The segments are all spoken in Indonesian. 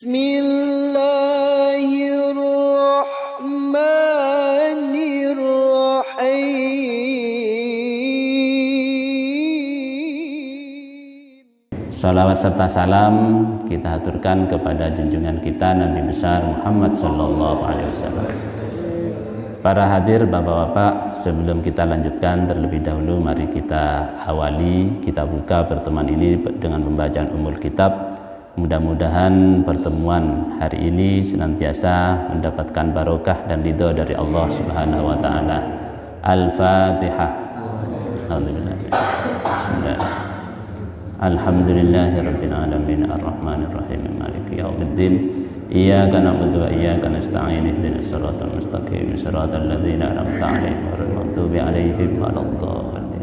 Bismillahirrahmanirrahim. Salawat serta salam kita aturkan kepada junjungan kita Nabi besar Muhammad sallallahu alaihi wasallam. Para hadir bapak-bapak, sebelum kita lanjutkan terlebih dahulu mari kita awali, kita buka pertemuan ini dengan pembacaan Ummul Kitab. Mudah-mudahan pertemuan hari ini senantiasa mendapatkan barokah dan ridho dari Allah Subhanahu wa taala. Al-Fatihah. Alhamdulillahirabbil alamin arrahmanir rahim maliki yaumiddin. Iyyaka na'budu wa iyyaka nasta'in ihdinas siratal mustaqim siratal ladzina an'amta 'alaihim ghairil maghdubi alaihim waladdallin.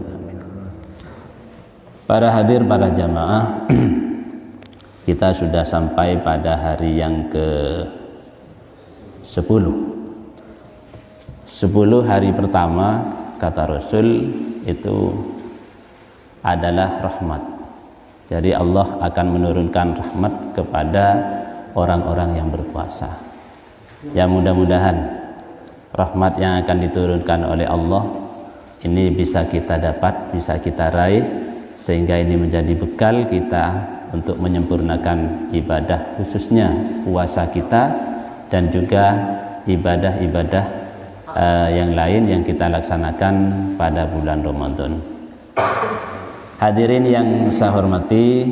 Para hadir, para jamaah, kita sudah sampai pada hari yang ke-10. 10 hari pertama kata Rasul itu adalah rahmat. Jadi Allah akan menurunkan rahmat kepada orang-orang yang berpuasa. Ya, mudah-mudahan rahmat yang akan diturunkan oleh Allah ini bisa kita dapat, bisa kita raih, sehingga ini menjadi bekal kita untuk menyempurnakan ibadah, khususnya puasa kita, dan juga ibadah-ibadah yang lain yang kita laksanakan pada bulan Ramadan. Hadirin yang saya hormati,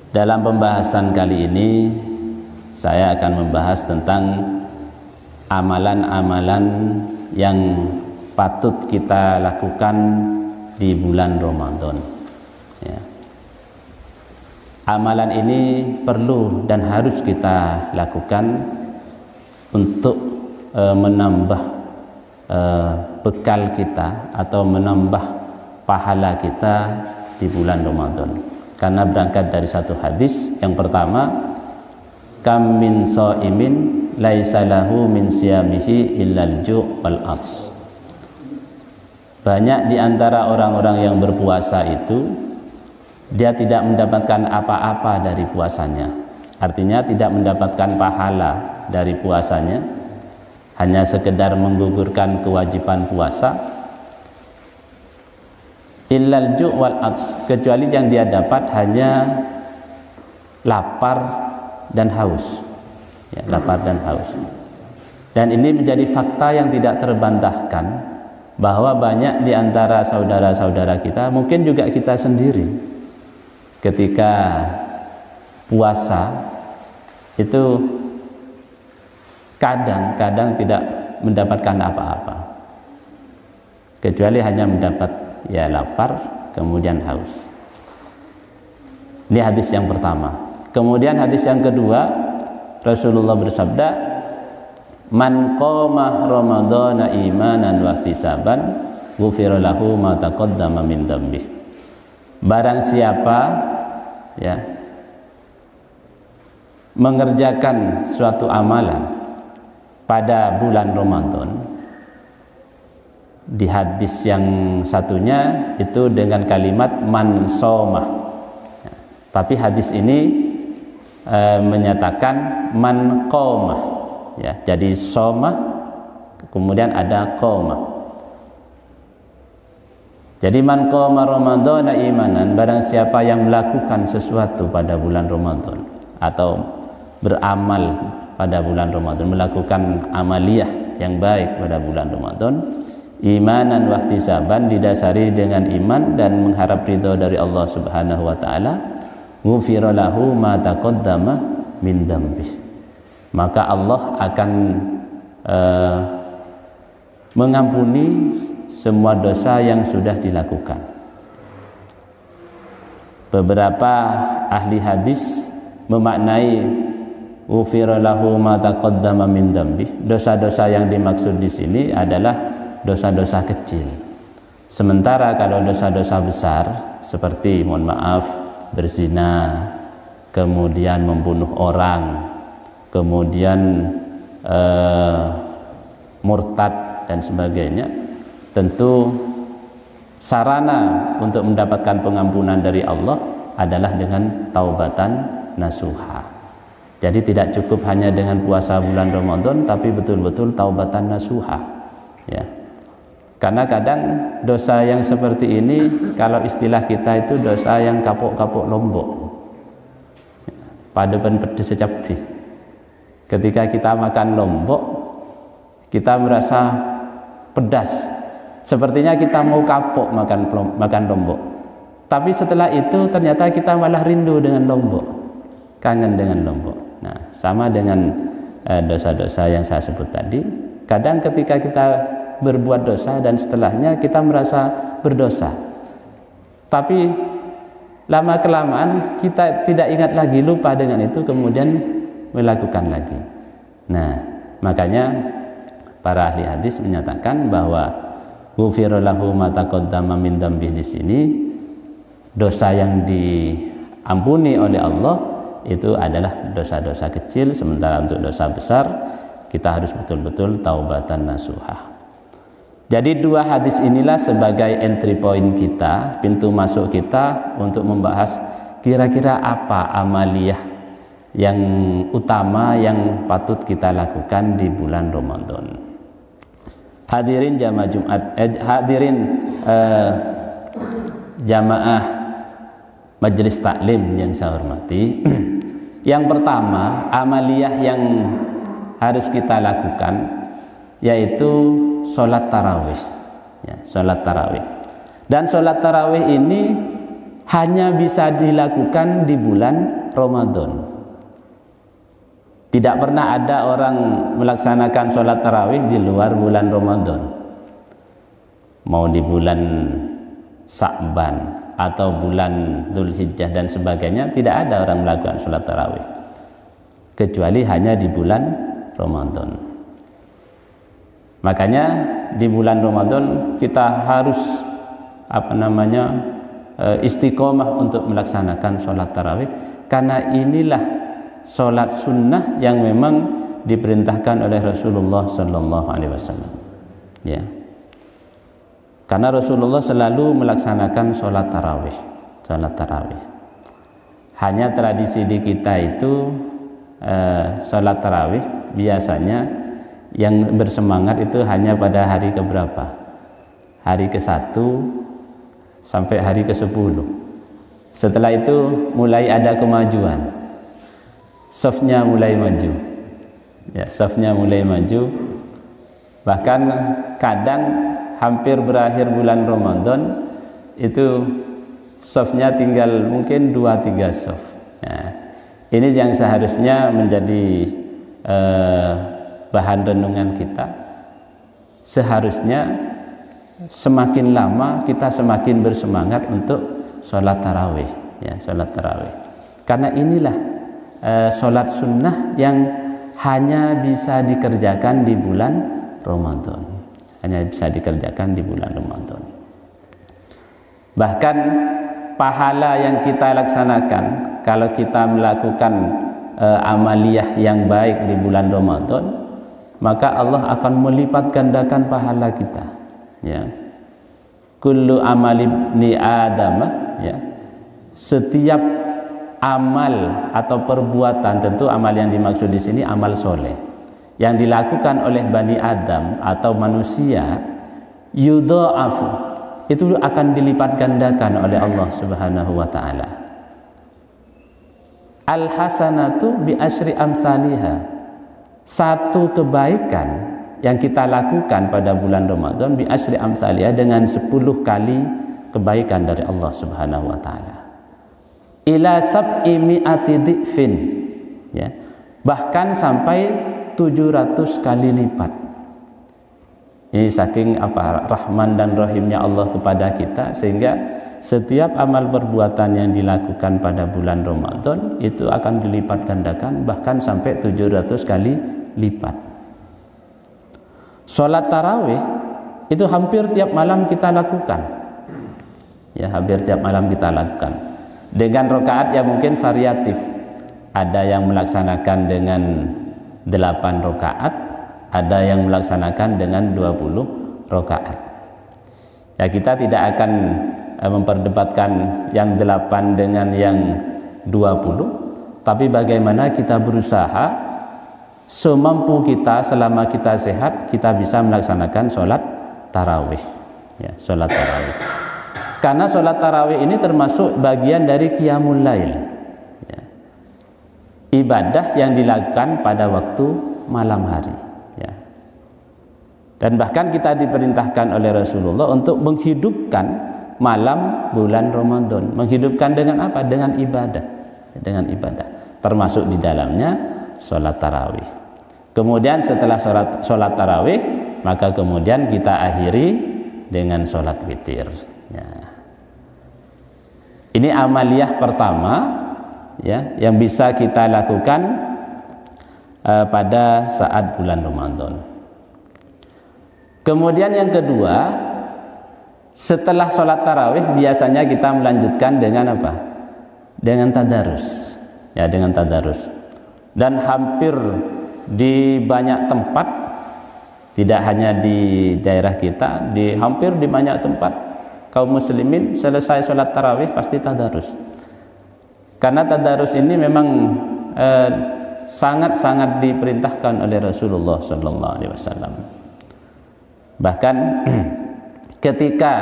dalam pembahasan kali ini saya akan membahas tentang amalan-amalan yang patut kita lakukan di bulan Ramadan. Ya. Amalan ini perlu dan harus kita lakukan untuk menambah bekal kita atau menambah pahala kita di bulan Ramadan. Karena berangkat dari satu hadis yang pertama, kam min shaimin laisa lahu min siyamihi illal ju' wal 'aths. Banyak di antara orang-orang yang berpuasa itu dia tidak mendapatkan apa-apa dari puasanya. Artinya tidak mendapatkan pahala dari puasanya, hanya sekedar menggugurkan kewajiban puasa. Illal ju' wal 'aths, kecuali yang dia dapat hanya lapar dan haus. Ya, lapar dan haus. Dan ini menjadi fakta yang tidak terbantahkan, bahwa banyak di antara saudara-saudara kita, mungkin juga kita sendiri, ketika puasa itu kadang-kadang tidak mendapatkan apa-apa, kecuali hanya mendapat ya lapar, kemudian haus. Ini hadis yang pertama. Kemudian hadis yang kedua, Rasulullah bersabda, man qama ramadhana imanan wa ihtisaban ghufira lahu ma taqaddama min dzambi. Barang siapa ya mengerjakan suatu amalan pada bulan Ramadan, di hadis yang satunya itu dengan kalimat man shoma. Ya, tapi hadis ini menyatakan man qoma. Ya, jadi shoma kemudian ada qoma. Jadi man qoma ramadhana imanan, barang siapa yang melakukan sesuatu pada bulan Ramadan atau beramal pada bulan Ramadan, melakukan amaliyah yang baik pada bulan Ramadan, imanan wa ihtisaban, didasari dengan iman dan mengharap ridho dari Allah Subhanahu wa taala, ghufira lahu ma taqaddama min dzambi, maka Allah akan mengampuni semua dosa yang sudah dilakukan. Beberapa ahli hadis memaknai ghufira lahu ma taqaddama min dzambi, dosa-dosa yang dimaksud di sini adalah dosa-dosa kecil. Sementara kalau dosa-dosa besar seperti mohon maaf berzina, kemudian membunuh orang, kemudian murtad dan sebagainya, tentu sarana untuk mendapatkan pengampunan dari Allah adalah dengan taubatan nasuha. Jadi tidak cukup hanya dengan puasa bulan Ramadan, tapi betul-betul taubatan nasuha, ya. Karena kadang dosa yang seperti ini, kalau istilah kita itu dosa yang kapok-kapok lombok, padepan pedes secapi. Ketika kita makan lombok, kita merasa pedas, sepertinya kita mau kapok makan lombok. Tapi setelah itu ternyata kita malah rindu dengan lombok, kangen dengan lombok. Nah, sama dengan dosa-dosa yang saya sebut tadi. Kadang ketika kita berbuat dosa dan setelahnya kita merasa berdosa, tapi lama kelamaan kita tidak ingat lagi, lupa dengan itu, kemudian melakukan lagi. Nah, makanya para ahli hadis menyatakan bahwa ghufira lahu ma taqaddama min dzambihi, di sini dosa yang diampuni oleh Allah itu adalah dosa-dosa kecil, sementara untuk dosa besar kita harus betul-betul taubatan nasuha. Jadi dua hadis inilah sebagai entry point kita, pintu masuk kita untuk membahas kira-kira apa amaliyah yang utama yang patut kita lakukan di bulan Ramadan. Hadirin jamaah Jumat, jamaah majelis taklim yang saya hormati. Yang pertama, amaliyah yang harus kita lakukan yaitu sholat tarawih, ya, sholat tarawih. Dan sholat tarawih ini hanya bisa dilakukan di bulan Ramadan. Tidak pernah ada orang melaksanakan sholat tarawih di luar bulan Ramadan, mau di bulan Sa'ban atau bulan Dzulhijjah dan sebagainya. Tidak ada orang melakukan sholat tarawih kecuali hanya di bulan Ramadan. Makanya di bulan Ramadan kita harus istiqomah untuk melaksanakan sholat tarawih, karena inilah sholat sunnah yang memang diperintahkan oleh Rasulullah Sallallahu Alaihi Wasallam. Ya, karena Rasulullah selalu melaksanakan sholat tarawih. Sholat tarawih. Hanya tradisi di kita itu sholat tarawih biasanya yang bersemangat itu hanya pada hari keberapa? Hari ke-1 sampai hari ke-10. Setelah itu mulai ada kemajuan. Safnya mulai maju. Ya, safnya mulai maju. Bahkan kadang hampir berakhir bulan Ramadan itu safnya tinggal mungkin 2-3 saf. Nah, ini yang seharusnya menjadi bahan renungan kita. Seharusnya semakin lama kita semakin bersemangat untuk sholat tarawih, ya, sholat tarawih. Karena inilah sholat sunnah yang hanya bisa dikerjakan di bulan Ramadan, hanya bisa dikerjakan di bulan Ramadan. Bahkan pahala yang kita laksanakan kalau kita melakukan amaliyah yang baik di bulan Ramadan, maka Allah akan melipat gandakan pahala kita, ya. Kullu amali ibni Adam, ya. Setiap amal atau perbuatan, tentu amal yang dimaksud di sini amal soleh yang dilakukan oleh Bani Adam atau manusia, yudha'afu, itu akan dilipat gandakan oleh Allah Subhanahu wa taala. Al hasanatu bi asyri amsalihha. Satu kebaikan yang kita lakukan pada bulan Ramadan bi asyri amsalihha, dengan 10 kali kebaikan dari Allah Subhanahu wa taala. Ila sab'i mi'ati dhifin, ya. Bahkan sampai 700 kali lipat. Ini saking rahman dan rahimnya Allah kepada kita, sehingga setiap amal perbuatan yang dilakukan pada bulan Ramadan itu akan dilipat gandakan bahkan sampai 700 kali lipat. Sholat tarawih itu hampir tiap malam kita lakukan, ya, hampir tiap malam kita lakukan dengan rakaat yang mungkin variatif. Ada yang melaksanakan dengan 8 rakaat, ada yang melaksanakan dengan 20 rakaat. Ya, kita tidak akan memperdebatkan yang 8 dengan yang 20, tapi bagaimana kita berusaha semampu kita selama kita sehat kita bisa melaksanakan sholat tarawih, ya, sholat tarawih. Karena sholat tarawih ini termasuk bagian dari qiyamul lail, ya, ibadah yang dilakukan pada waktu malam hari, ya. Dan bahkan kita diperintahkan oleh Rasulullah untuk menghidupkan malam bulan Ramadan. Menghidupkan dengan apa? Dengan ibadah, dengan ibadah, termasuk di dalamnya sholat tarawih. Kemudian setelah sholat tarawih, maka kemudian kita akhiri dengan sholat witir, ya. Ini amaliyah pertama, ya, yang bisa kita lakukan pada saat bulan Ramadan. Kemudian yang kedua, setelah sholat tarawih biasanya kita melanjutkan dengan apa? Dengan tadarus, ya, dengan tadarus. Dan hampir di banyak tempat, tidak hanya di daerah kita, hampir di banyak tempat kaum muslimin selesai sholat tarawih pasti tadarus. Karena tadarus ini memang sangat-sangat diperintahkan oleh Rasulullah SAW. Bahkan ketika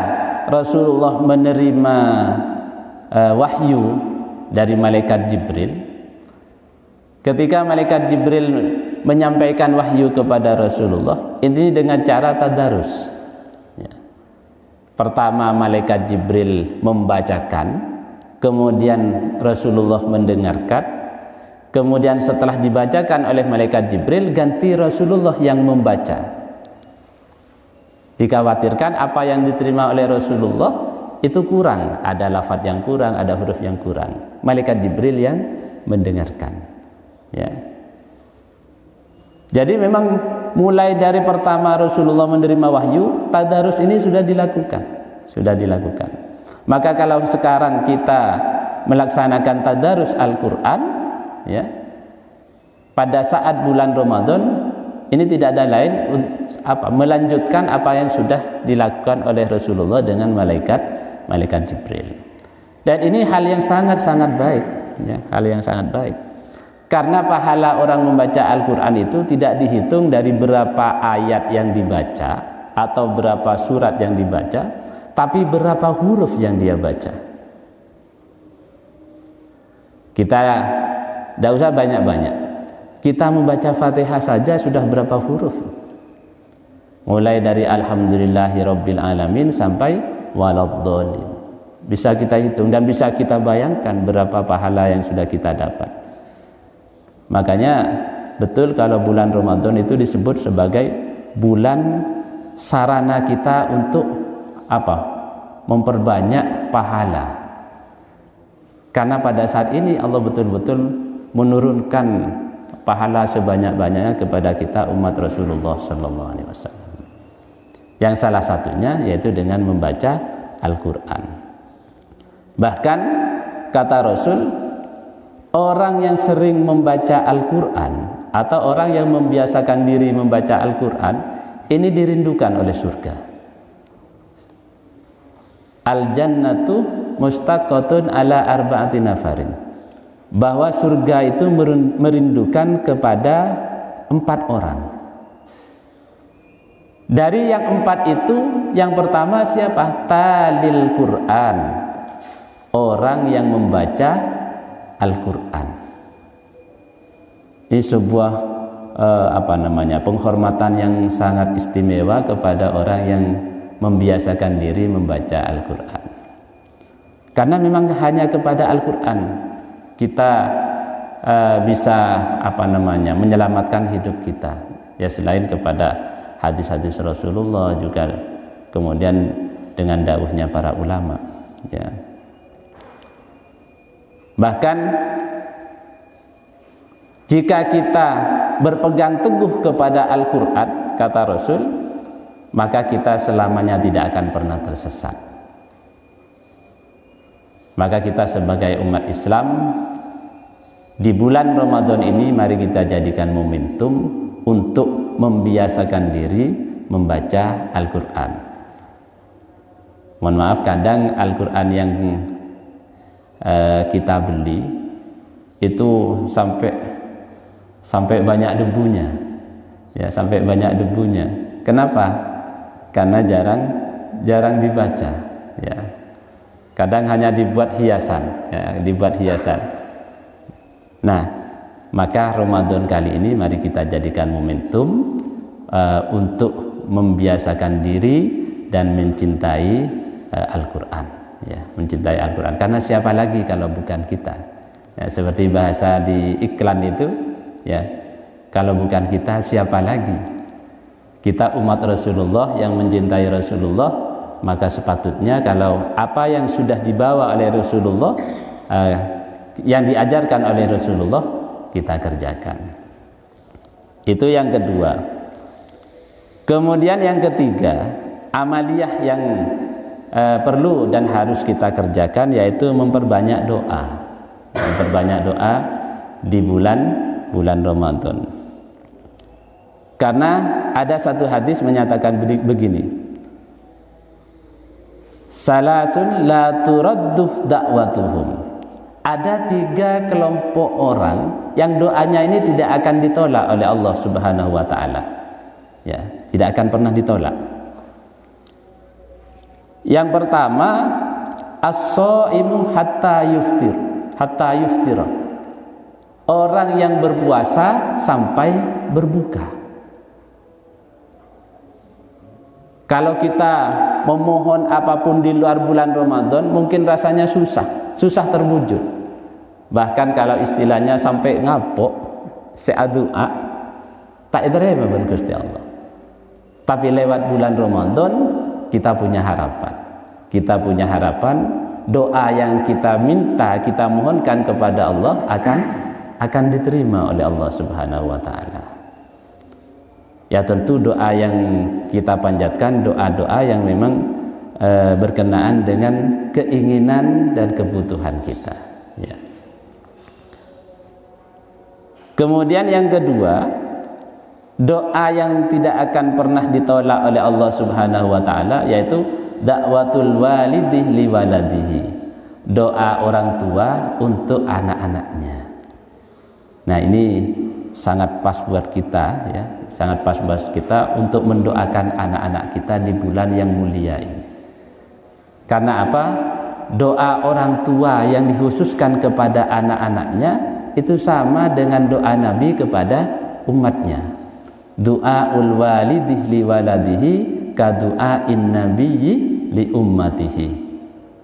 Rasulullah menerima wahyu dari malaikat Jibril, ketika malaikat Jibril menyampaikan wahyu kepada Rasulullah, ini dengan cara tadarus, ya. Pertama malaikat Jibril membacakan, kemudian Rasulullah mendengarkan, kemudian setelah dibacakan oleh malaikat Jibril ganti Rasulullah yang membaca. Dikhawatirkan apa yang diterima oleh Rasulullah itu kurang, ada lafaz yang kurang, ada huruf yang kurang. Malaikat Jibril yang mendengarkan, ya. Jadi memang mulai dari pertama Rasulullah menerima wahyu, tadarus ini sudah dilakukan. Maka kalau sekarang kita melaksanakan tadarus Al-Quran, ya, pada saat bulan Ramadan, ini tidak ada lain melanjutkan apa yang sudah dilakukan oleh Rasulullah dengan malaikat Jibril. Dan ini hal yang sangat-sangat baik, ya, hal yang sangat baik. Karena pahala orang membaca Al-Quran itu tidak dihitung dari berapa ayat yang dibaca atau berapa surat yang dibaca, tapi berapa huruf yang dia baca. Kita tidak usah banyak-banyak. Kita membaca Fatihah saja sudah berapa huruf? Mulai dari Alhamdulillahirabbil alamin sampai waladdallin. Bisa kita hitung dan bisa kita bayangkan berapa pahala yang sudah kita dapat. Makanya betul kalau bulan Ramadan itu disebut sebagai bulan sarana kita untuk apa? Memperbanyak pahala. Karena pada saat ini Allah betul-betul menurunkan pahala sebanyak-banyaknya kepada kita umat Rasulullah SAW. Yang salah satunya yaitu dengan membaca Al-Quran. Bahkan kata Rasul, orang yang sering membaca Al-Quran atau orang yang membiasakan diri membaca Al-Quran ini dirindukan oleh surga. Al-jannatu mustaqatun ala arba'ati nafarin. Bahwa surga itu merindukan kepada 4 orang. Dari yang 4 itu, yang pertama siapa? Talil Quran. Orang yang membaca Al-Quran. Ini sebuah penghormatan yang sangat istimewa kepada orang yang membiasakan diri membaca Al-Quran. Karena memang hanya kepada Al-Quran kita bisa menyelamatkan hidup kita. Ya, selain kepada hadis-hadis Rasulullah juga kemudian dengan dakwahnya para ulama, ya. Bahkan jika kita berpegang teguh kepada Al-Quran, kata Rasul, maka kita selamanya tidak akan pernah tersesat. Maka kita sebagai umat Islam di bulan Ramadan ini mari kita jadikan momentum untuk membiasakan diri membaca Al-Quran. Mohon maaf, kadang Al-Quran yang kita beli itu sampai banyak debunya, ya, sampai banyak debunya. Kenapa? Karena jarang dibaca, ya. Kadang hanya dibuat hiasan, ya, dibuat hiasan. Nah, maka Ramadan kali ini mari kita jadikan momentum untuk membiasakan diri dan mencintai Al-Quran, ya, mencintai Al-Quran. Karena siapa lagi kalau bukan kita? Ya, seperti bahasa di iklan itu, ya, kalau bukan kita siapa lagi? Kita umat Rasulullah yang mencintai Rasulullah, maka sepatutnya kalau apa yang sudah dibawa oleh Rasulullah, yang diajarkan oleh Rasulullah, kita kerjakan. Itu yang kedua. Kemudian yang ketiga, amaliyah yang perlu dan harus kita kerjakan yaitu memperbanyak doa. Memperbanyak doa di bulan Ramadan. Karena ada satu hadis menyatakan begini, salasun la turadduh da'watuhum. Ada 3 kelompok orang yang doanya ini tidak akan ditolak oleh Allah Subhanahu wa taala. Ya, tidak akan pernah ditolak. Yang pertama, as-shaimu hatta yuftira. Orang yang berpuasa sampai berbuka. Kalau kita memohon apapun di luar bulan Ramadan, mungkin rasanya susah terwujud. Bahkan kalau istilahnya sampai ngapok, seadua, tak diterima ben Gusti Allah. Tapi lewat bulan Ramadan kita punya harapan. Kita punya harapan, doa yang kita minta, kita mohonkan kepada Allah akan diterima oleh Allah Subhanahu wa taala. Ya, tentu doa yang kita panjatkan doa-doa yang memang berkenaan dengan keinginan dan kebutuhan kita, ya. Kemudian yang kedua, doa yang tidak akan pernah ditolak oleh Allah Subhanahu wa taala yaitu da'watul walidih li waladihi. Doa orang tua untuk anak-anaknya. Nah, ini sangat pas buat kita, ya, sangat pas buat kita untuk mendoakan anak-anak kita di bulan yang mulia ini. Karena apa? Doa orang tua yang dikhususkan kepada anak-anaknya itu sama dengan doa Nabi kepada umatnya. Du'aul walidih li waladihi ka du'ain nabiyyi li ummatihi.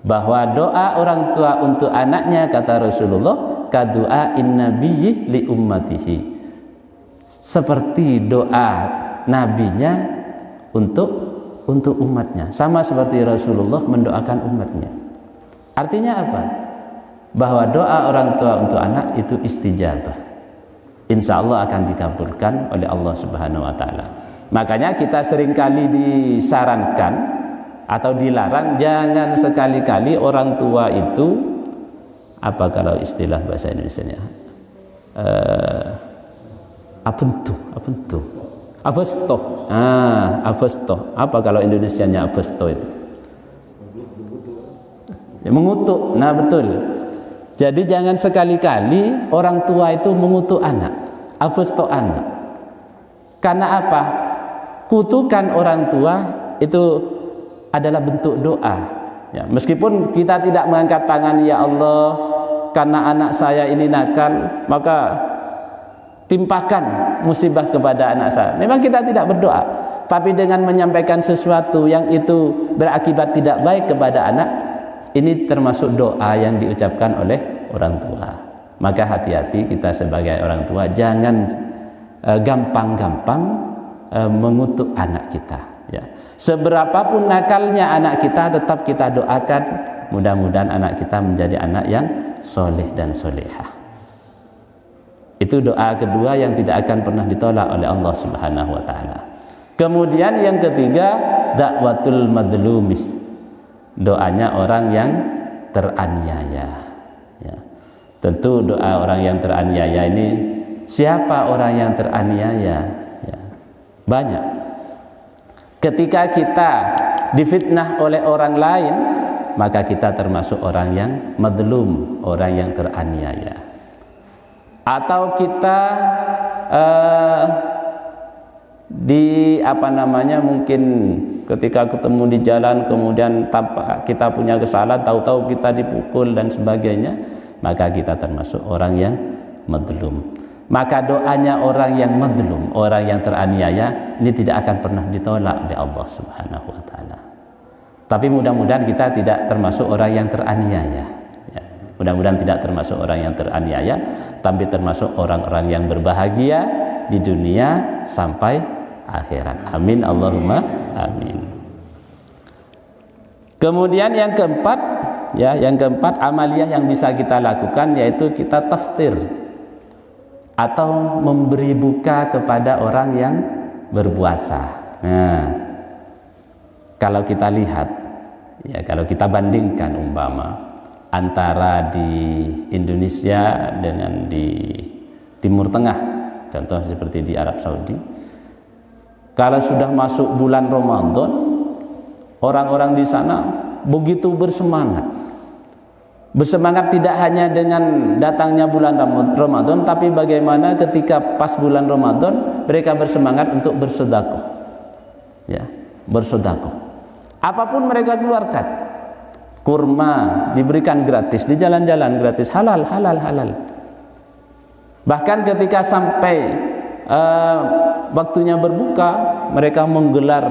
Bahwa doa orang tua untuk anaknya, kata Rasulullah, ka du'ain nabiyyi li ummatihi. Seperti doa nabinya untuk umatnya, sama seperti Rasulullah mendoakan umatnya. Artinya apa? Bahwa doa orang tua untuk anak itu istijabah, insya Allah akan dikabulkan oleh Allah Subhanahu wa taala. Makanya kita seringkali disarankan atau dilarang, jangan sekali-kali orang tua itu, apa kalau istilah bahasa Indonesianya, abesto. Apa kalau Indonesianya abesto itu? Ya, mengutuk. Nah, betul. Jadi jangan sekali-kali orang tua itu mengutuk anak, abesto anak. Karena apa? Kutukan orang tua itu adalah bentuk doa. Ya, meskipun kita tidak mengangkat tangan, ya Allah, karena anak saya ini nakal, maka timpakan musibah kepada anak saya. Memang kita tidak berdoa, tapi dengan menyampaikan sesuatu yang itu berakibat tidak baik kepada anak, ini termasuk doa yang diucapkan oleh orang tua. Maka hati-hati kita sebagai orang tua, jangan gampang-gampang mengutuk anak kita, ya. Seberapapun nakalnya anak kita, tetap kita doakan mudah-mudahan anak kita menjadi anak yang soleh dan solehah. Itu doa kedua yang tidak akan pernah ditolak oleh Allah Subhanahu wa taala. Kemudian yang ketiga, da'watul madlumi. Doanya orang yang teraniaya, ya. Tentu doa orang yang teraniaya ini, siapa orang yang teraniaya? Ya, banyak. Ketika kita difitnah oleh orang lain, maka kita termasuk orang yang madlum, orang yang teraniaya. atau kita mungkin ketika ketemu di jalan kemudian tanpa kita punya kesalahan, tahu-tahu kita dipukul dan sebagainya, maka kita termasuk orang yang madlum. Maka doanya orang yang madlum, orang yang teraniaya, ini tidak akan pernah ditolak oleh Allah Subhanahu wa taala. Tapi mudah-mudahan kita tidak termasuk orang yang teraniaya, ya. Mudah-mudahan tidak termasuk orang yang teraniaya, tapi termasuk orang-orang yang berbahagia di dunia sampai akhirat. Amin Allahumma amin. Kemudian yang keempat, amaliyah yang bisa kita lakukan yaitu kita taftir atau memberi buka kepada orang yang berpuasa. Nah, kalau kita lihat, ya kalau kita bandingkan umpama antara di Indonesia dengan di Timur Tengah, contoh seperti di Arab Saudi, kalau sudah masuk bulan Ramadan, orang-orang di sana begitu bersemangat tidak hanya dengan datangnya bulan Ramadan, tapi bagaimana ketika pas bulan Ramadan mereka bersemangat untuk bersedekah, ya, bersedekah. Apapun mereka keluarkan, kurma diberikan gratis di jalan-jalan, gratis, halal. Bahkan ketika sampai waktunya berbuka, mereka menggelar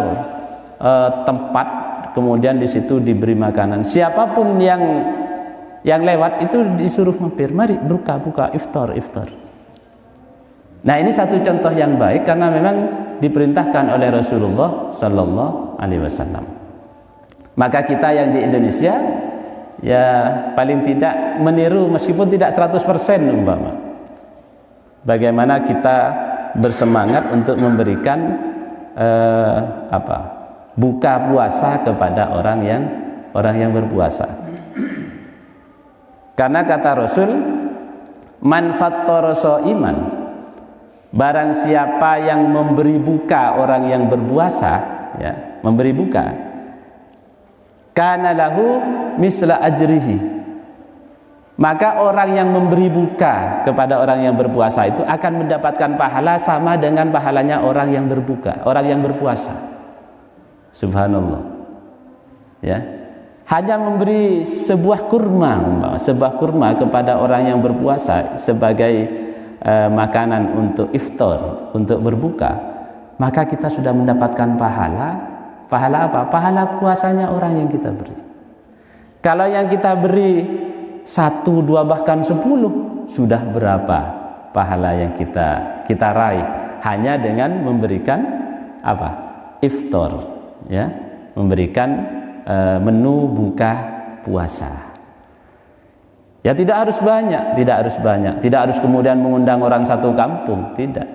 tempat, kemudian di situ diberi makanan. Siapapun yang lewat itu disuruh mampir, mari buka, iftar. Nah, ini satu contoh yang baik karena memang diperintahkan oleh Rasulullah Sallallahu Alaihi Wasallam. Maka kita yang di Indonesia ya paling tidak meniru meskipun tidak 100% umpama. Bagaimana kita bersemangat untuk memberikan buka puasa kepada orang yang berpuasa. Karena kata Rasul, man fattara shaiman, barang siapa yang memberi buka orang yang berpuasa, ya, memberi buka, kana lahu misla ajrihi, maka orang yang memberi buka kepada orang yang berpuasa itu akan mendapatkan pahala sama dengan pahalanya orang yang berbuka, orang yang berpuasa. Subhanallah, ya. Hanya memberi sebuah kurma kepada orang yang berpuasa sebagai makanan untuk iftar, untuk berbuka, maka kita sudah mendapatkan pahala apa? Pahala puasanya orang yang kita beri. Kalau yang kita beri 1, 2, bahkan 10, sudah berapa pahala yang kita raih hanya dengan memberikan apa? Iftar, ya, memberikan menu buka puasa. Ya tidak harus banyak, tidak harus kemudian mengundang orang satu kampung, tidak.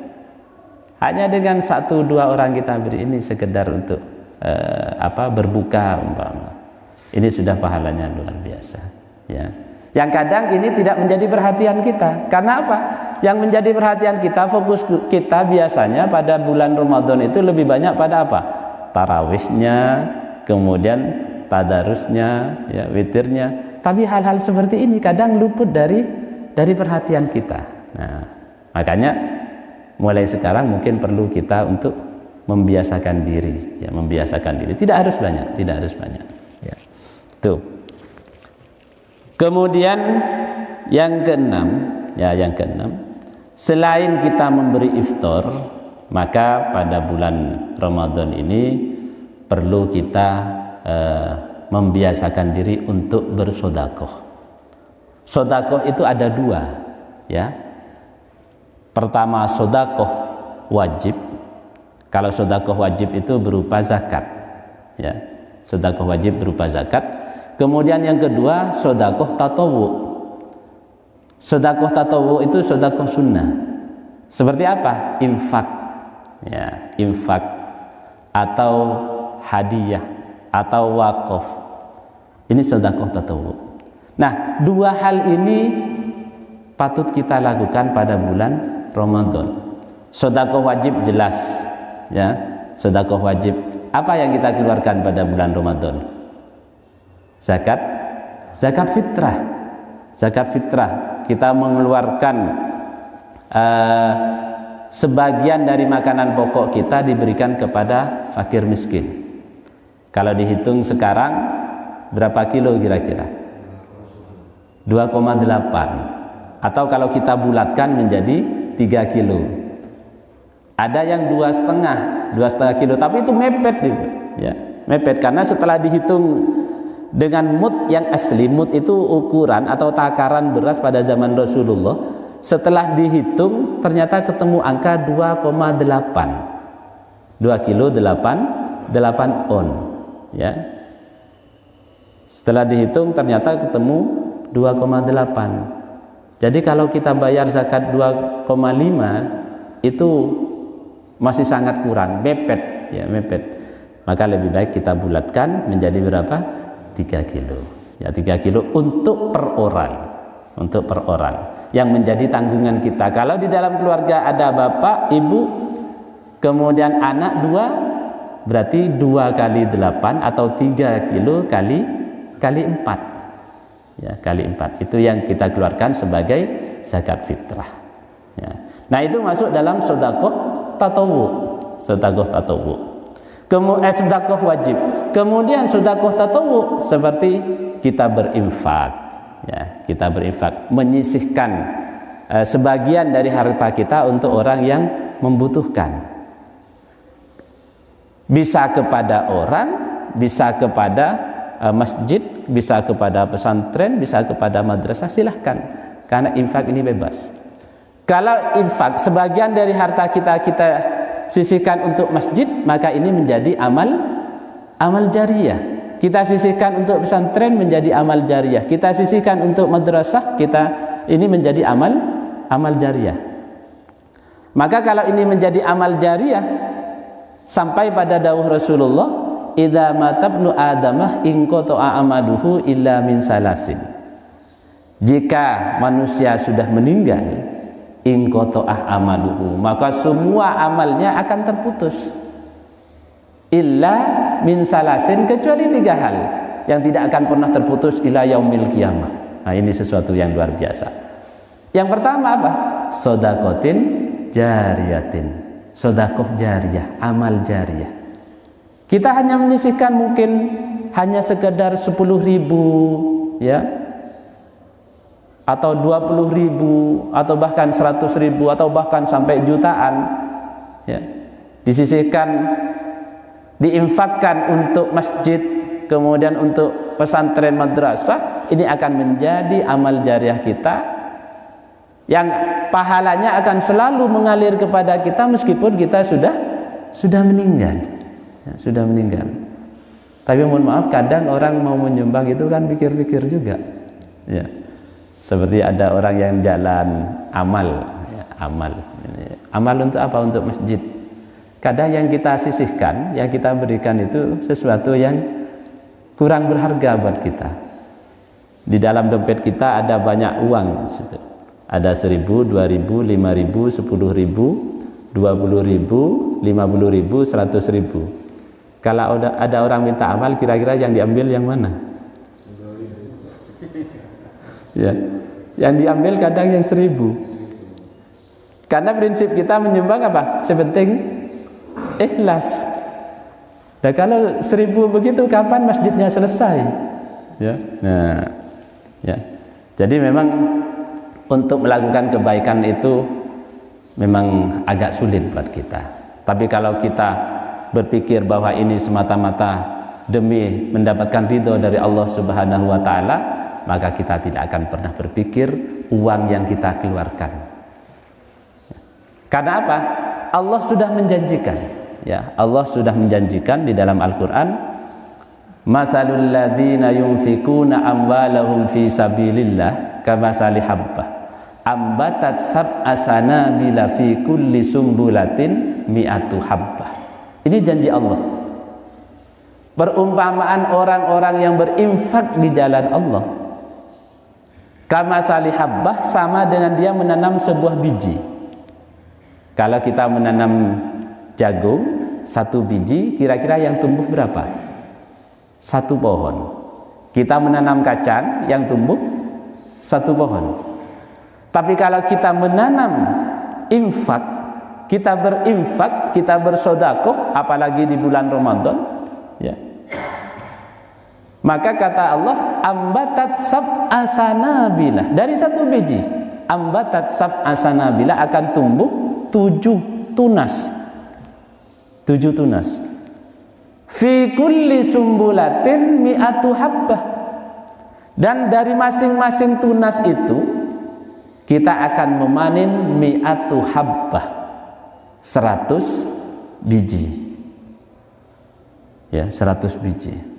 Hanya dengan 1, 2 orang kita beri ini sekedar untuk berbuka umpama. Ini sudah pahalanya luar biasa, ya. Yang kadang ini tidak menjadi perhatian kita. Karena apa? Yang menjadi perhatian kita, fokus kita biasanya pada bulan Ramadan itu lebih banyak pada apa? Tarawihnya, kemudian tadarusnya, ya, witirnya. Tapi hal-hal seperti ini kadang luput dari perhatian kita. Nah, makanya mulai sekarang mungkin perlu kita untuk membiasakan diri, ya, Tidak harus banyak. Ya. Tuh. Kemudian yang keenam, selain kita memberi iftar, maka pada bulan Ramadan ini perlu kita membiasakan diri untuk bersedekah. Sedekah itu ada 2, ya. Pertama, sedekah wajib. Kalau sedekah wajib itu berupa zakat, ya. Sedekah wajib berupa zakat. Kemudian yang kedua, sedekah tatawwu. Sedekah tatawwu itu sedekah sunnah. Seperti apa? Infak, ya, infak atau hadiah atau wakaf. Ini sedekah tatawwu. Nah, 2 hal ini patut kita lakukan pada bulan Ramadan. Sedekah wajib jelas, ya. Sedekah wajib. Apa yang kita keluarkan pada bulan Ramadan? Zakat fitrah. Zakat fitrah. Kita mengeluarkan sebagian dari makanan pokok kita diberikan kepada fakir miskin. Kalau dihitung sekarang berapa kilo kira-kira? 2,8. Atau kalau kita bulatkan menjadi 3 kilo. Ada yang 2,5 kilo, tapi itu mepet gitu, ya. Mepet karena setelah dihitung dengan mud yang asli, mud itu ukuran atau takaran beras pada zaman Rasulullah, setelah dihitung ternyata ketemu angka 2,8. 2 kilo 8 on, ya. Setelah dihitung ternyata ketemu 2,8. Jadi kalau kita bayar zakat 2,5 itu masih sangat kurang, mepet, ya, mepet. Maka lebih baik kita bulatkan menjadi berapa? 3 kilo. Ya, 3 kilo untuk per orang. Untuk per orang. Yang menjadi tanggungan kita. Kalau di dalam keluarga ada bapak, ibu, kemudian anak 2, berarti 2 kali 8 atau 3 kilo kali 4. Ya, kali 4. Itu yang kita keluarkan sebagai zakat fitrah. Ya. Nah, itu masuk dalam sedekah tatawwu. Sedekah tatawwu. Sedekah wajib. Kemudian sedekah tatawwu seperti kita berinfak, ya, kita berinfak, menyisihkan sebagian dari harta kita untuk orang yang membutuhkan. Bisa kepada orang, bisa kepada masjid, bisa kepada pesantren, bisa kepada madrasah, silahkan. Karena infak ini bebas. Kalau infak sebagian dari harta kita sisihkan untuk masjid, maka ini menjadi amal jariyah. Kita sisihkan untuk pesantren menjadi amal jariyah. Kita sisihkan untuk madrasah, ini menjadi amal jariyah. Maka kalau ini menjadi amal jariyah, sampai pada dawuh Rasulullah, idza matabnu adamah in qata'a amaluhu illa min salasin. Jika manusia sudah meninggal, in qata'ah amaluhu, maka semua amalnya akan terputus. Illa min salasin, kecuali 3 hal yang tidak akan pernah terputus ila yaumil qiyamah. Nah, ini sesuatu yang luar biasa. Yang pertama apa? Shadaqatin jariyatin. Sedekah jariyah, amal jariyah. Kita hanya menyisihkan mungkin hanya sekedar 10.000, ya, atau 20.000, atau bahkan 100.000, atau bahkan sampai jutaan, ya, disisihkan, diinfakkan untuk masjid, kemudian untuk pesantren madrasah, ini akan menjadi amal jariah kita yang pahalanya akan selalu mengalir kepada kita meskipun kita sudah meninggal, ya, sudah meninggal. Tapi mohon maaf, kadang orang mau menyumbang itu kan pikir-pikir juga, ya. Seperti ada orang yang jalan amal, ya, amal untuk apa? Untuk masjid. Kadang yang kita sisihkan, yang kita berikan itu sesuatu yang kurang berharga buat kita. Di dalam dompet kita ada banyak uang di situ. Ada 1.000, 2.000, 5.000, 10.000, 20.000, 50.000, 100.000. Kalau ada orang minta amal, kira-kira yang diambil yang mana? Ya, yang diambil kadang yang 1.000. Karena prinsip kita menyumbang apa? Sepenting ikhlas. Dan kalau 1.000 begitu, kapan masjidnya selesai? Ya, nah, ya. Jadi memang untuk melakukan kebaikan itu memang agak sulit buat kita. Tapi kalau kita berpikir bahwa ini semata-mata demi mendapatkan ridho dari Allah Subhanahu wa taala, maka kita tidak akan pernah berpikir uang yang kita keluarkan. Karena apa? Allah sudah menjanjikan, ya, Allah sudah menjanjikan di dalam Al-Qur'an, "Matsalul ladzina yunfikuna amwalahum fi sabilillah kamatsali habbah ambatat sab'a sanabila fi kulli sumbulatin mi'atu habbah." Ini janji Allah. Perumpamaan orang-orang yang berinfak di jalan Allah, kamatsali habbah, sama dengan dia menanam sebuah biji. Kalau kita menanam jagung, 1 biji, kira-kira yang tumbuh berapa? 1 pohon. Kita menanam kacang, yang tumbuh 1 pohon. Tapi kalau kita menanam infak, kita berinfak, kita bersedekah, apalagi di bulan Ramadan, ya. Maka kata Allah, ambatat sab'a sanabila, dari satu biji, ambatat sab'a sanabila akan tumbuh 7 tunas. 7 tunas. Fi kulli sumbulatin mi'atu habbah. Dan dari masing-masing tunas itu kita akan memanen mi'atu habbah, 100 biji. Ya, 100 biji.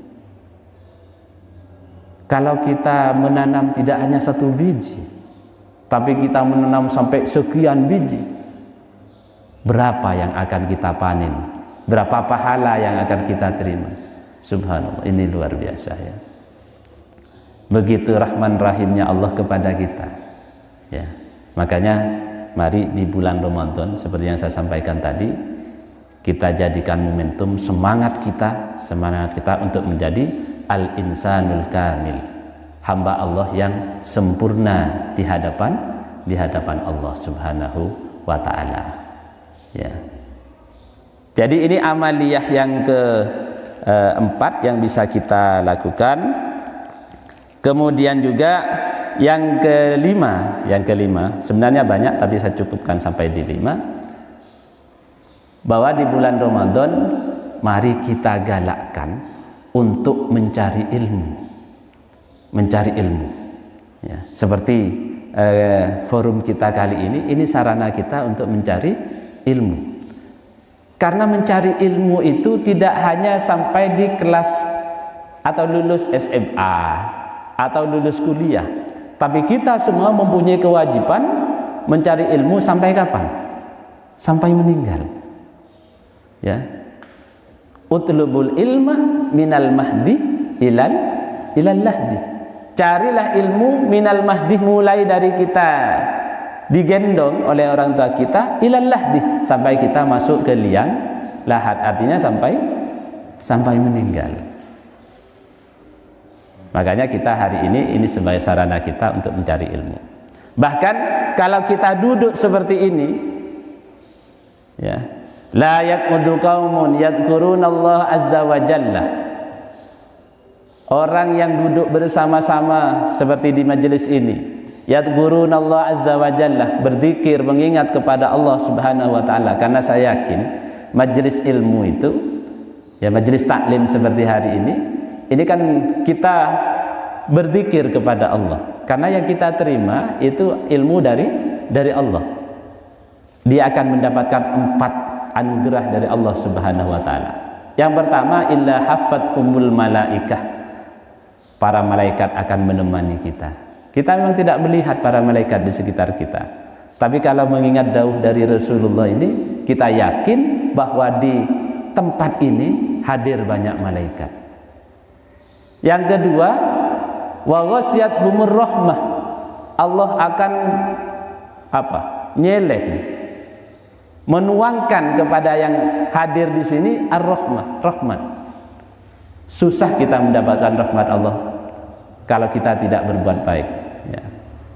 Kalau kita menanam tidak hanya 1 biji, tapi kita menanam sampai sekian biji, berapa yang akan kita panen? Berapa pahala yang akan kita terima? Subhanallah, ini luar biasa ya. Begitu rahman rahimnya Allah kepada kita. Ya. Makanya mari di bulan Ramadan seperti yang saya sampaikan tadi, kita jadikan momentum semangat kita untuk menjadi al-insanul kamil, hamba Allah yang sempurna di hadapan Allah Subhanahu wa taala. Ya. Jadi ini amaliyah yang keempat yang bisa kita lakukan. Kemudian juga yang kelima sebenarnya banyak tapi saya cukupkan sampai di 5, bahwa di bulan Ramadan mari kita galakkan untuk mencari ilmu, ya, seperti forum kita kali ini sarana kita untuk mencari ilmu, karena mencari ilmu itu tidak hanya sampai di kelas atau lulus SMA atau lulus kuliah, tapi kita semua mempunyai kewajiban mencari ilmu sampai kapan? Sampai meninggal, ya. Utlubul ilmah minal mahdi ilal lahdi. Carilah ilmu minal mahdi, mulai dari kita digendong oleh orang tua kita, ilal lahdi, sampai kita masuk ke liang lahat, artinya sampai meninggal. Makanya kita hari ini sebagai sarana kita untuk mencari ilmu. Bahkan kalau kita duduk seperti ini, ya, la yaqudu qaumun yadhkurunallah azza wa jalla. Orang yang duduk bersama-sama seperti di majelis ini, yadhkurunallah azza wa jalla, berzikir, mengingat kepada Allah Subhanahu wa taala. Karena saya yakin majelis ilmu itu, ya, majelis taklim seperti hari ini kan kita berzikir kepada Allah. Karena yang kita terima itu ilmu dari Allah. Dia akan mendapatkan 4 anugerah dari Allah Subhanahu wa taala. Yang pertama, illa haffathumul malaikah. Para malaikat akan menemani kita. Kita memang tidak melihat para malaikat di sekitar kita. Tapi kalau mengingat dawuh dari Rasulullah ini, kita yakin bahwa di tempat ini hadir banyak malaikat. Yang kedua, wa ghasyiyatuhumur rahmah. Allah akan menuangkan kepada yang hadir di sini rahmat. Susah kita mendapatkan rahmat Allah kalau kita tidak berbuat baik, ya.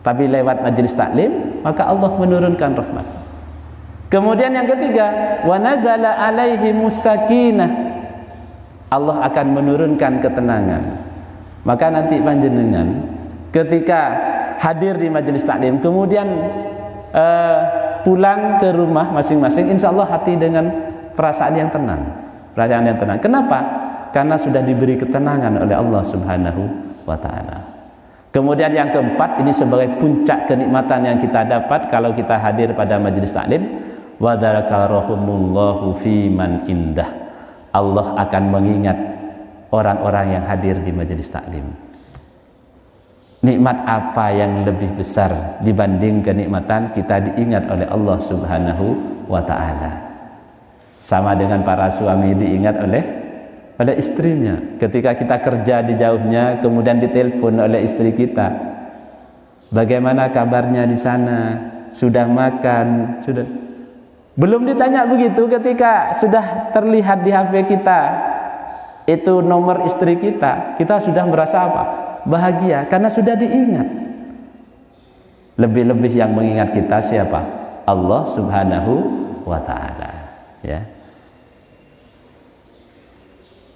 Tapi lewat majelis taklim maka Allah menurunkan rahmat. Kemudian yang ketiga, wa nazala alaihimus sakinah. Allah akan menurunkan ketenangan. Maka nanti panjenengan ketika hadir di majelis taklim kemudian pulang ke rumah masing-masing, insya Allah hati dengan perasaan yang tenang. Kenapa? Karena sudah diberi ketenangan oleh Allah Subhanahu wa ta'ala. Kemudian yang keempat, ini sebagai puncak kenikmatan yang kita dapat kalau kita hadir pada majelis taklim, wa dzakarakumullahu fi man indah. Allah akan mengingat orang-orang yang hadir di majelis taklim. Nikmat apa yang lebih besar dibanding kenikmatan kita diingat oleh Allah Subhanahu wa ta'ala. Sama dengan para suami diingat oleh istrinya. Ketika kita kerja di jauhnya, kemudian ditelepon oleh istri kita, bagaimana kabarnya di sana, sudah makan, sudah. Belum ditanya begitu, ketika sudah terlihat di HP kita itu nomor istri kita sudah merasa apa? Bahagia, karena sudah diingat. Lebih-lebih yang mengingat kita siapa? Allah Subhanahu wa taala, ya.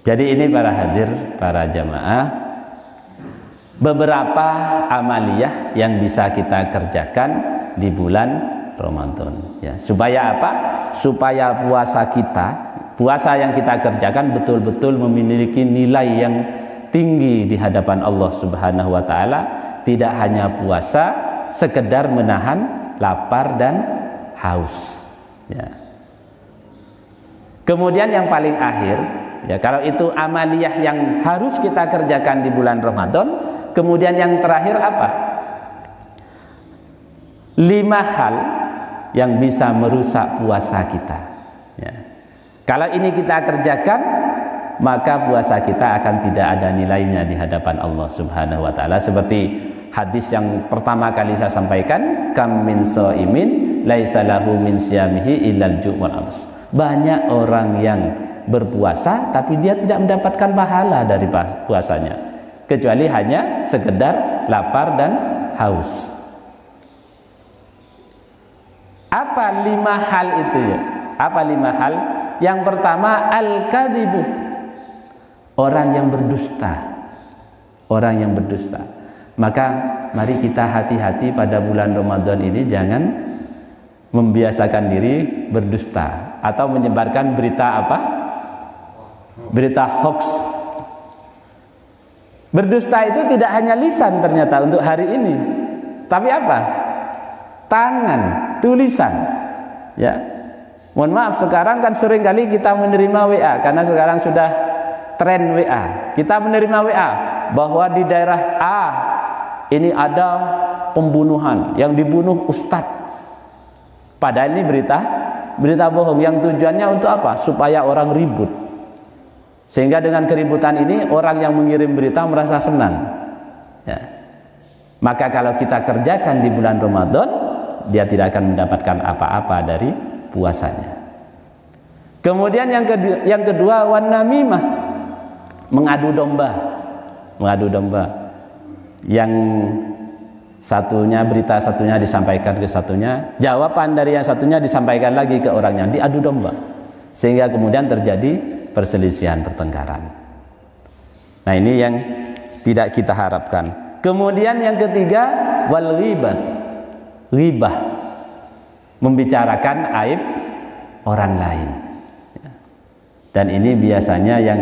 Jadi ini para hadir, para jamaah, beberapa amaliyah yang bisa kita kerjakan di bulan Ramadan, ya. Supaya apa? Supaya puasa kita, puasa yang kita kerjakan betul-betul memiliki nilai yang tinggi di hadapan Allah Subhanahu wa taala, tidak hanya puasa sekedar menahan lapar dan haus, ya. Kemudian yang paling akhir, ya, kalau itu amaliyah yang harus kita kerjakan di bulan Ramadan, kemudian yang terakhir apa? 5 hal yang bisa merusak puasa kita, ya. Kalau ini kita kerjakan, maka puasa kita akan tidak ada nilainya di hadapan Allah Subhanahu wa taala, seperti hadis yang pertama kali saya sampaikan, kam min shaimin laisa lahu min siyamihi illal ju' wal 'aths. Banyak orang yang berpuasa tapi dia tidak mendapatkan pahala dari puasanya, kecuali hanya sekedar lapar dan haus. Apa 5 hal itu, ya? Apa 5 hal? Yang pertama, al-kadzibu, orang yang berdusta. Orang yang berdusta. Maka mari kita hati-hati pada bulan Ramadan ini, jangan membiasakan diri berdusta atau menyebarkan berita apa? Berita hoax. Berdusta itu tidak hanya lisan ternyata untuk hari ini, tapi apa? Tangan, tulisan, ya. Mohon maaf, sekarang kan sering kali kita menerima WA, karena sekarang sudah tren WA. Kita menerima WA bahwa di daerah A ini ada pembunuhan, yang dibunuh ustadz. Padahal ini berita bohong yang tujuannya untuk apa? Supaya orang ribut. Sehingga dengan keributan ini orang yang mengirim berita merasa senang, ya. Maka kalau kita kerjakan di bulan Ramadan, dia tidak akan mendapatkan apa-apa dari puasanya. Kemudian yang kedua, wan namimah, mengadu domba. Mengadu domba. Yang satunya, berita satunya disampaikan ke satunya, jawaban dari yang satunya disampaikan lagi ke orangnya, diadu domba, sehingga kemudian terjadi perselisihan, pertengkaran. Nah, ini yang tidak kita harapkan. Kemudian yang ketiga, wal ghibah, ghibah, membicarakan aib orang lain, dan ini biasanya yang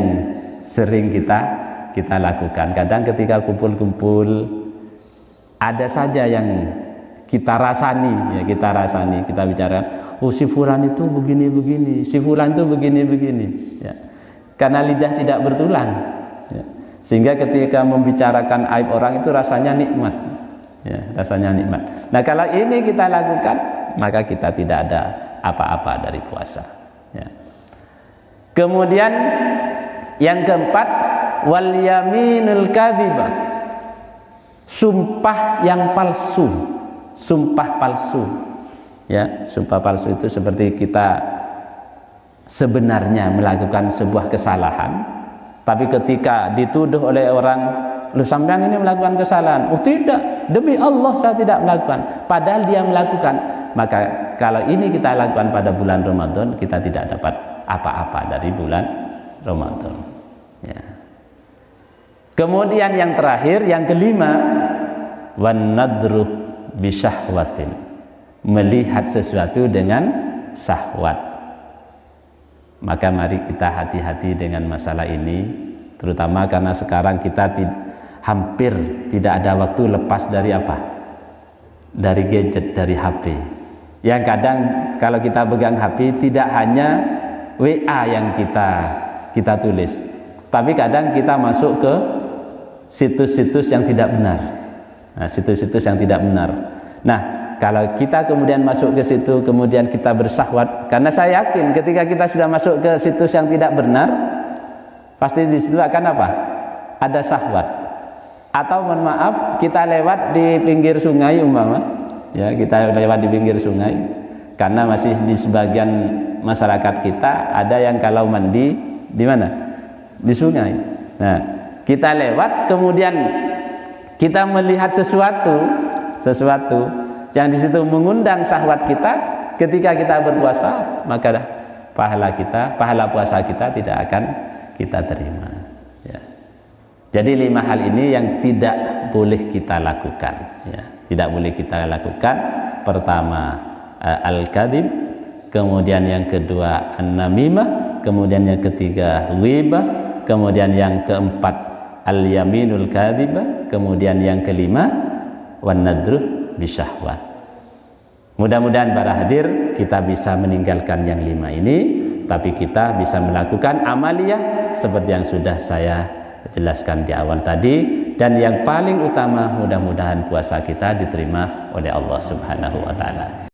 sering kita lakukan. Kadang ketika kumpul-kumpul, ada saja yang kita rasani, ya, kita bicarakan, oh si fulan itu begini-begini, si fulan itu begini-begini, ya. Karena lidah tidak bertulang, ya. Sehingga ketika membicarakan aib orang itu rasanya nikmat, ya, rasanya nikmat. Nah, kalau ini kita lakukan, maka kita tidak ada apa-apa dari puasa, ya. Kemudian yang keempat, wal yaminul kadzibah, sumpah yang palsu. Sumpah palsu, ya. Sumpah palsu itu seperti kita sebenarnya melakukan sebuah kesalahan, tapi ketika dituduh oleh orang, lu sampean ini melakukan kesalahan, oh tidak, demi Allah saya tidak melakukan, padahal dia melakukan. Maka kalau ini kita lakukan pada bulan Ramadan, kita tidak dapat apa-apa dari bulan Ramadan, ya. Kemudian yang terakhir, yang kelima, wan nadru bisyahwatin, melihat sesuatu dengan syahwat. Maka mari kita hati-hati dengan masalah ini, terutama karena sekarang kita hampir tidak ada waktu lepas dari apa? Dari gadget, dari HP. Yang kadang kalau kita pegang HP, tidak hanya WA yang kita tulis, tapi kadang kita masuk ke situs-situs yang tidak benar. Nah, situs-situs yang tidak benar. Nah, kalau kita kemudian masuk ke situ, kemudian kita bersahwat, karena saya yakin ketika kita sudah masuk ke situs yang tidak benar, pasti di situ akan apa? Ada syahwat. Atau mohon maaf, kita lewat di pinggir sungai umpama, ya, kita lewat di pinggir sungai, karena masih di sebagian masyarakat kita ada yang kalau mandi di mana? Di sungai. Nah, kita lewat, kemudian kita melihat sesuatu yang di situ mengundang syahwat kita, ketika kita berpuasa, maka pahala puasa kita tidak akan kita terima. Ya. Jadi 5 hal ini yang tidak boleh kita lakukan. Ya. Tidak boleh kita lakukan. Pertama, al-kadhib, kemudian yang kedua an-namimah, kemudian yang ketiga ghibah, kemudian yang keempat al-yaminul kadhibah, kemudian yang kelima wan-nadru bisyahwat. Mudah-mudahan para hadir kita bisa meninggalkan yang 5 ini, tapi kita bisa melakukan amaliyah seperti yang sudah saya jelaskan di awal tadi. Dan yang paling utama, mudah-mudahan puasa kita diterima oleh Allah Subhanahu wa ta'ala.